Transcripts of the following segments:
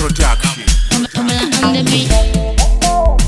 Production. On the beat.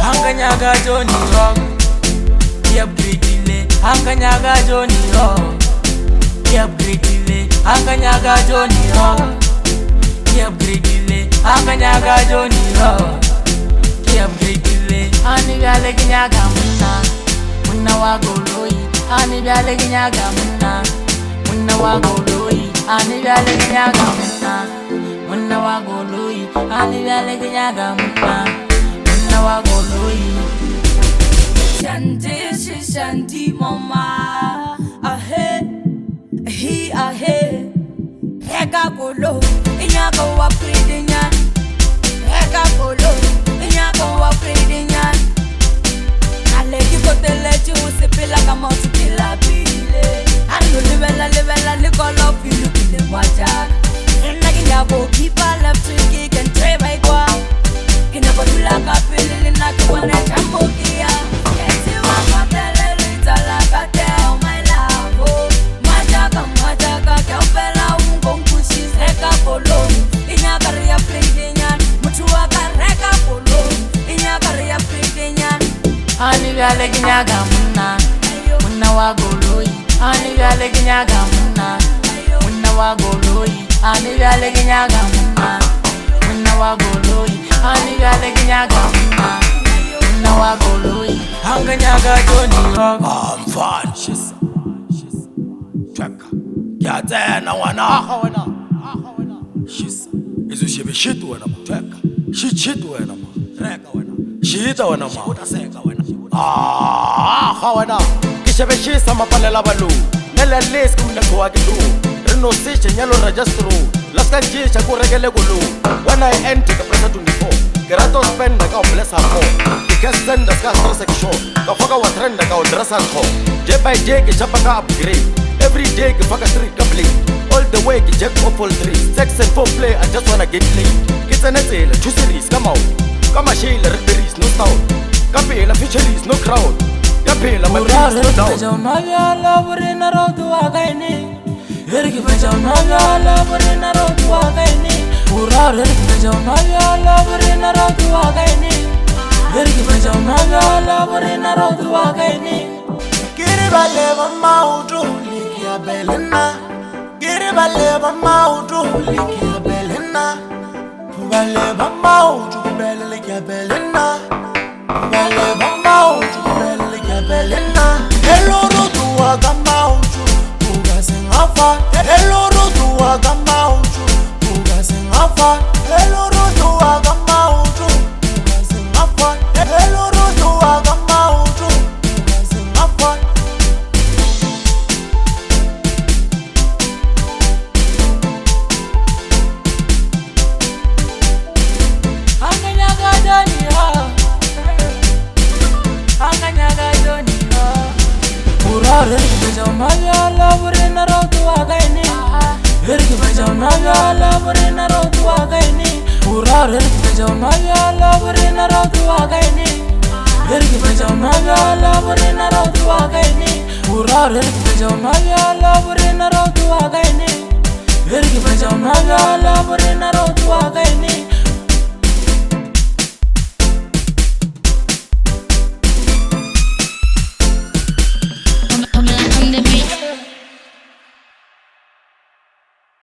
Hanganyaga Johnny Rock, yep gritile. Hanganyaga Johnny Rock, yep gritile. Hanganyaga Johnny Rock, yep gritile. Hanganyaga Johnny Rock, yep gritile. Ani biale kinyaga munna wagoloi. Ani biale kinyaga munna wagoloi. Ani biale kinyaga munna wagoloi. Ani biale kinyaga munna wagoloi. Shanti mama ahe he ahe heka polo inyaka wa predinya heka polo inyaka wa predinya ale kikotele chusipila kama tukila bile ando lebela likolo filu kile mwacha nagi yabo kipa left kick and tray by kwa kina badula kapili na kuwana chamokia eti wa matele litala kateo my love majaka kaupela ungo mkushi seka polo inyakari ya pridenya mtu wakareka polo inyakari ya pridenya ani biale kinyaga munna wagoloi. Ani biale kinyaga munna wagoloi. Ani biale kinyaga munna wagoloi. Ani biale kinyaga munna wagoloi. Hanganyaga Johnny Rock. I'm fun. She's check. Yatena wana. She's izu shebe shit wana ma. Check. Shit wana ma. Reka wana. Shita wana ma. Utaseka wana. Wana. Kishebe shisa mapalela balu. Nele list kumne kwa kitu. Reno station yellow registro. Last time jisha kuregele gulu. When I enter the pressure 24. Kerato spend ka bless her more. Because send the scar stress show. Ka foka wa trend ka dress her ko. Day by day ki chapa ka upgrade. Every day ki foka street ka play. All the way ki check up all three. Sex and foreplay I just wanna get laid. Kitsanetsela two series come out. Kama shila rebellies no sound. Kapela features no crowd. Kapela my dreams no down. Jaunavya laburina rotu againi. Erki jaunavya laburina rotu againi. Urar erki jaunavya laburina rotu againi. Erki jaunavya laburina rotu againi. Giri baleva maudu likia belena. Giri baleva maudu likia belena. Baleva maudu likia belena. Baleva maudu likia belena. Eloro tuwa gamaudu uga sengafa. Eloro tuwa gamaudu uga sengafa. Eloro tuwa gamaudu uga sengafa. Eloro tuwa gamaudu uga sengafa. Hanganyaga Johnny Rock. Hanganyaga Johnny Rock. Urar erki jaunavya laburina rotu againi. Erki jaunavya laburina rotu againi. Urar erki jaunavya laburina rotu againi. Erki jaunavya laburina rotu againi. Urar erki jaunavya laburina rotu againi. Erki jaunavya laburina rotu againi.